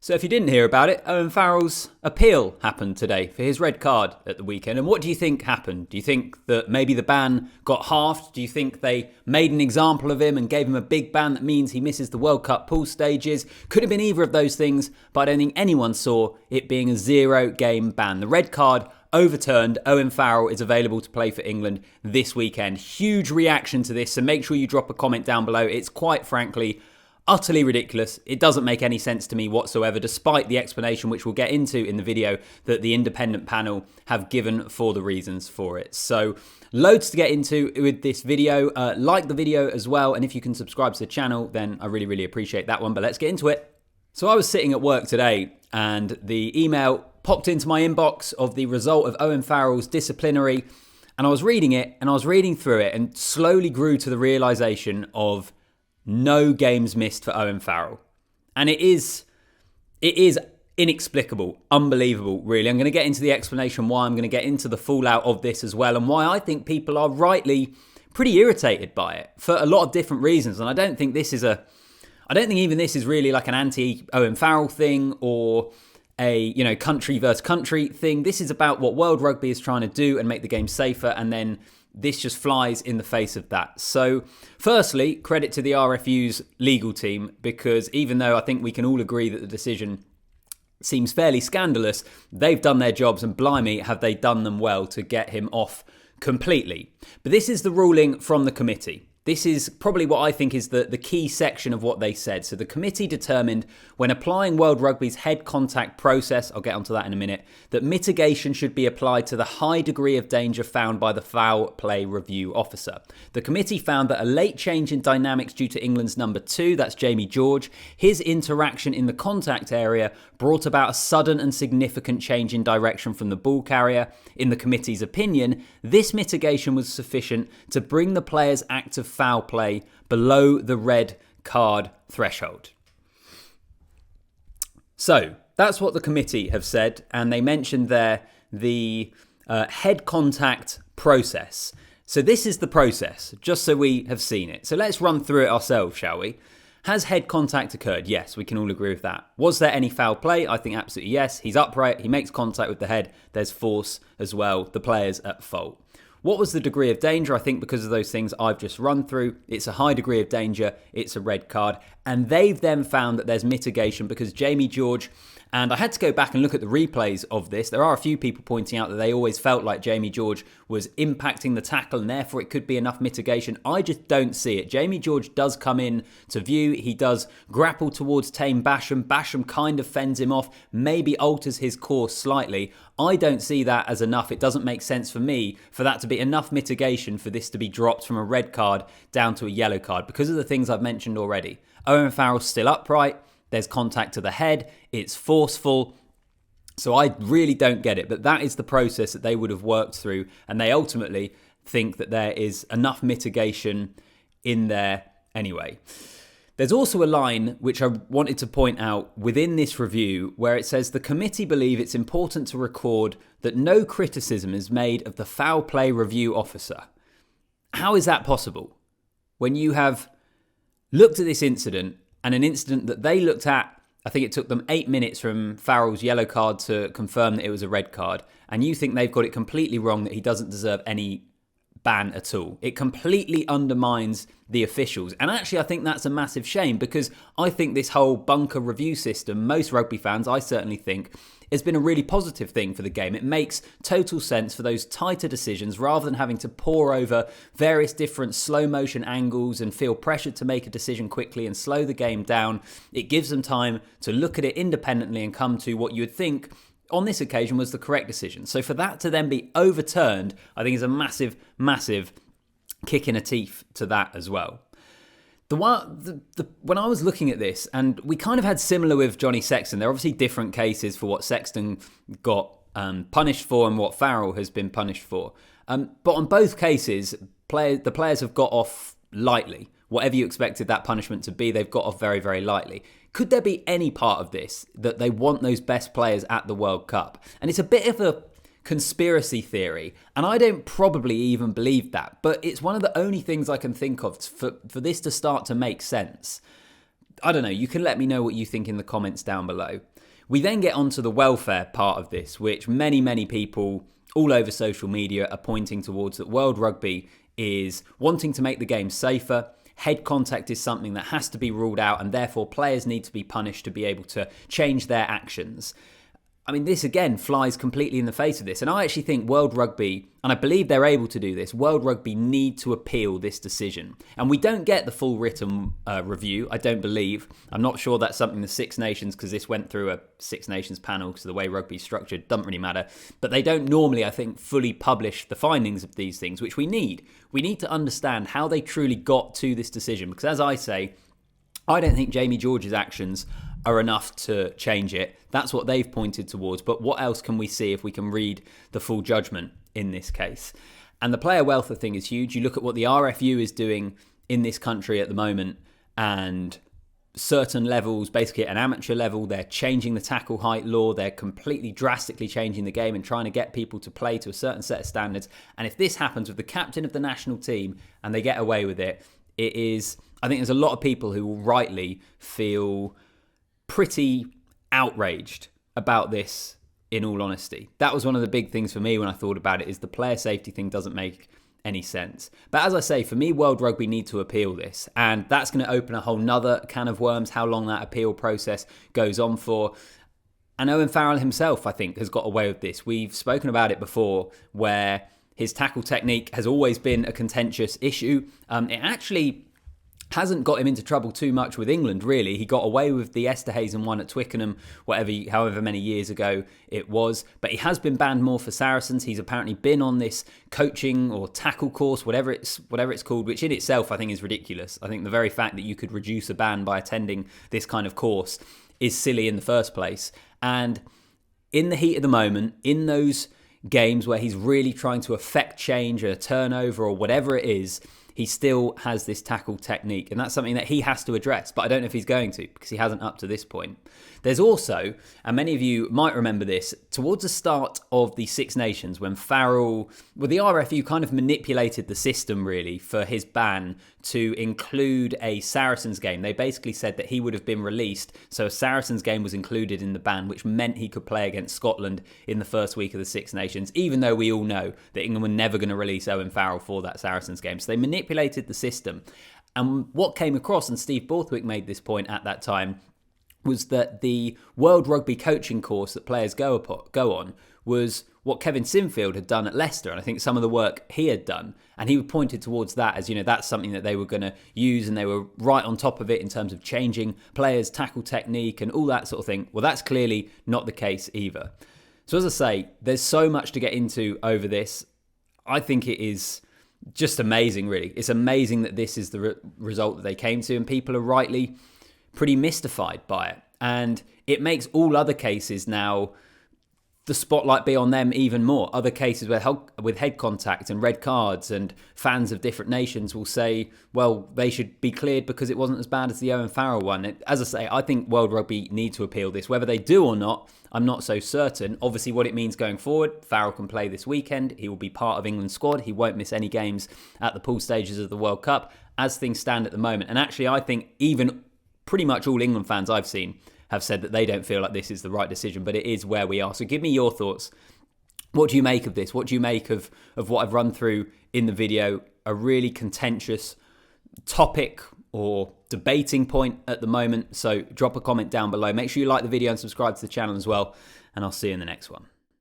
So if you didn't hear about it, Owen Farrell's appeal happened today for his red card at the weekend. And what do you think happened? Do you think that maybe the ban got halved? Do you think they made an example of him and gave him a big ban that means he misses the World Cup pool stages? Could have been either of those things, but I don't think anyone saw it being a 0-game ban. The red card overturned. Owen Farrell is available to play for England this weekend. Huge reaction to this, so make sure you drop a comment down below. It's quite frankly utterly ridiculous. It doesn't make any sense to me whatsoever, despite the explanation, which we'll get into in the video, that the independent panel have given for the reasons for it. So loads to get into with this video. Like the video as well, and if you can subscribe to the channel, then I really, really appreciate that one. But let's get into it. So I was sitting at work today and the email popped into my inbox of the result of Owen Farrell's disciplinary, and I was reading it and I was reading through it and slowly grew to the realization of no games missed for Owen Farrell. And it is inexplicable, unbelievable, really. I'm going to get into the explanation why. I'm going to get into the fallout of this as well, and why I think people are rightly pretty irritated by it for a lot of different reasons. And I don't think even this is really like an anti-Owen Farrell thing or a, country versus country thing. This is about what World Rugby is trying to do and make the game safer, and then this just flies in the face of that. So firstly, credit to the RFU's legal team, because even though I think we can all agree that the decision seems fairly scandalous, they've done their jobs, and blimey, have they done them well to get him off completely. But this is the ruling from the committee. This is probably what I think is the key section of what they said. So the committee determined, when applying World Rugby's head contact process, I'll get onto that in a minute, that mitigation should be applied to the high degree of danger found by the foul play review officer. The committee found that a late change in dynamics due to England's number 2, that's Jamie George, his interaction in the contact area brought about a sudden and significant change in direction from the ball carrier. In the committee's opinion, this mitigation was sufficient to bring the player's act of foul play below the red card threshold. So that's what the committee have said, and they mentioned there the head contact process. So this is the process, just so we have seen it. So let's run through it ourselves, shall we? Has head contact occurred? Yes, we can all agree with that. Was there any foul play? I think absolutely yes. He's upright, he makes contact with the head, there's force as well, the player's at fault. What was the degree of danger? I think because of those things I've just run through, it's a high degree of danger, it's a red card. And they've then found that there's mitigation because Jamie George, and I had to go back and look at the replays of this. There are a few people pointing out that they always felt like Jamie George was impacting the tackle and therefore it could be enough mitigation. I just don't see it. Jamie George does come in to view. He does grapple towards Taine Basham. Basham kind of fends him off, maybe alters his course slightly. I don't see that as enough. It doesn't make sense for me for that to be enough mitigation for this to be dropped from a red card down to a yellow card because of the things I've mentioned already. Owen Farrell's still upright. There's contact to the head. It's forceful. So I really don't get it. But that is the process that they would have worked through. And they ultimately think that there is enough mitigation in there anyway. There's also a line which I wanted to point out within this review where it says the committee believe it's important to record that no criticism is made of the foul play review officer. How is that possible? When you have looked at this incident, and an incident that they looked at, I think it took them 8 minutes from Farrell's yellow card to confirm that it was a red card, and you think they've got it completely wrong, that he doesn't deserve any ban at all. It completely undermines the officials. And actually, I think that's a massive shame because I think this whole bunker review system, most rugby fans, I certainly think, has been a really positive thing for the game. It makes total sense for those tighter decisions rather than having to pore over various different slow motion angles and feel pressured to make a decision quickly and slow the game down. It gives them time to look at it independently and come to what you would think on this occasion was the correct decision. So for that to then be overturned, I think is a massive, massive kick in the teeth to that as well. When I was looking at this, and we kind of had similar with Johnny Sexton, there are obviously different cases for what Sexton got punished for and what Farrell has been punished for. But on both cases, the players have got off lightly. Whatever you expected that punishment to be, they've got off very, very lightly. Could there be any part of this that they want those best players at the World Cup? And it's a bit of a conspiracy theory, and I don't probably even believe that, but it's one of the only things I can think of for this to start to make sense. I don't know, you can let me know what you think in the comments down below. We then get onto the welfare part of this, which many people all over social media are pointing towards, that World Rugby is wanting to make the game safer. Head contact is something that has to be ruled out, and therefore players need to be punished to be able to change their actions. I mean, this again flies completely in the face of this. And I actually think World Rugby, and I believe they're able to do this, World Rugby need to appeal this decision. And we don't get the full written review, I don't believe. I'm not sure that's something the Six Nations, because this went through a Six Nations panel, because of the way rugby's structured, doesn't really matter. But they don't normally, I think, fully publish the findings of these things, which we need. We need to understand how they truly got to this decision. Because as I say, I don't think Jamie George's actions are enough to change it. That's what they've pointed towards. But what else can we see if we can read the full judgment in this case? And the player welfare thing is huge. You look at what the RFU is doing in this country at the moment, and certain levels, basically at an amateur level, they're changing the tackle height law. They're completely drastically changing the game and trying to get people to play to a certain set of standards. And if this happens with the captain of the national team and they get away with it, it is, I think there's a lot of people who will rightly feel pretty outraged about this, in all honesty. That was one of the big things for me when I thought about it, is the player safety thing doesn't make any sense. But as I say, for me, World Rugby need to appeal this, and that's going to open a whole nother can of worms, how long that appeal process goes on for. And Owen Farrell himself, I think, has got away with this. We've spoken about it before, where his tackle technique has always been a contentious issue. It actually hasn't got him into trouble too much with England, really. He got away with the Esterhazen one at Twickenham, however many years ago it was. But he has been banned more for Saracens. He's apparently been on this coaching or tackle course, whatever it's called, which in itself I think is ridiculous. I think the very fact that you could reduce a ban by attending this kind of course is silly in the first place. And in the heat of the moment, in those games where he's really trying to affect change, a turnover or whatever it is, he still has this tackle technique, and that's something that he has to address, but I don't know if he's going to, because he hasn't up to this point. There's also, and many of you might remember this, towards the start of the Six Nations, when Farrell, well, the RFU kind of manipulated the system, really, for his ban to include a Saracens game. They basically said that he would have been released, so a Saracens game was included in the ban, which meant he could play against Scotland in the first week of the Six Nations, even though we all know that England were never going to release Owen Farrell for that Saracens game. So they manipulated the system. And what came across, and Steve Borthwick made this point at that time, was that the World Rugby coaching course that players go on was what Kevin Sinfield had done at Leicester, and I think some of the work he had done. And he pointed towards that as, that's something that they were going to use, and they were right on top of it in terms of changing players' tackle technique and all that sort of thing. Well, that's clearly not the case either. So as I say, there's so much to get into over this. I think it is just amazing, really. It's amazing that this is the result that they came to, and people are rightly pretty mystified by it. And it makes all other cases now, the spotlight be on them even more. Other cases with head contact and red cards, and fans of different nations will say, well, they should be cleared because it wasn't as bad as the Owen Farrell one. As I say, I think World Rugby need to appeal this. Whether they do or not, I'm not so certain. Obviously, what it means going forward, Farrell can play this weekend. He will be part of England's squad. He won't miss any games at the pool stages of the World Cup, as things stand at the moment. And actually, I think even pretty much all England fans I've seen have said that they don't feel like this is the right decision, but it is where we are. So give me your thoughts. What do you make of this? What do you make of what I've run through in the video? A really contentious topic or debating point at the moment. So drop a comment down below. Make sure you like the video and subscribe to the channel as well. And I'll see you in the next one.